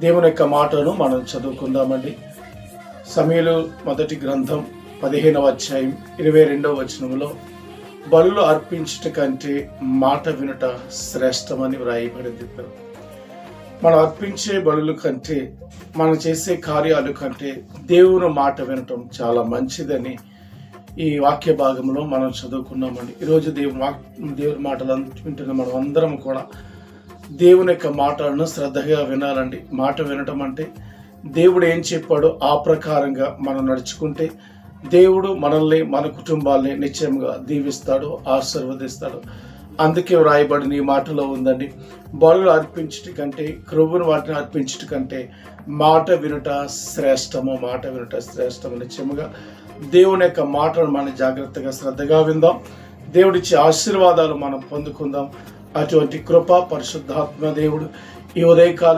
దేవుని యొక్క మాటను మనం చదువుకుందామండి. సమూయేలు మొదటి గ్రంథం 15వ అధ్యాయం 22వ వచనములో బలులు అర్పించుట కంటే మాట వినుట శ్రేష్టమని వ్రాయబడింది. మనం అర్పించే బలుల కంటే మనం చేసే కార్యాల కంటే దేవుని మాట వినటం చాలా మంచిదని ఈ వాక్య భాగంలో మనం చదువుకున్నామండి. ఈరోజు దేవుని మాటలు వింటున్న మనం అందరం కూడా దేవుని యొక్క మాటలను శ్రద్ధగా వినాలండి. మాట వినటం అంటే దేవుడు ఏం చెప్పాడో ఆ ప్రకారంగా మనం నడుచుకుంటే దేవుడు మనల్ని, మన కుటుంబాల్ని నిశ్చయంగా దీవిస్తాడు, ఆశీర్వదిస్తాడు. అందుకే వ్రాయబడిన ఈ మాటలో ఉందండి, బలులు అర్పించుట కంటే, క్రొవ్వును వాటిని అర్పించుట కంటే మాట వినుట శ్రేష్టము, మాట వినుట శ్రేష్టము. నిశ్చయముగా దేవుని యొక్క మాటను మనం జాగ్రత్తగా శ్రద్ధగా విందాం. దేవుడిచ్చే ఆశీర్వాదాలు మనం పొందుకుందాం. అటువంటి కృప పరిశుద్ధాత్మ దేవుడు ఈ ఉదయకాలం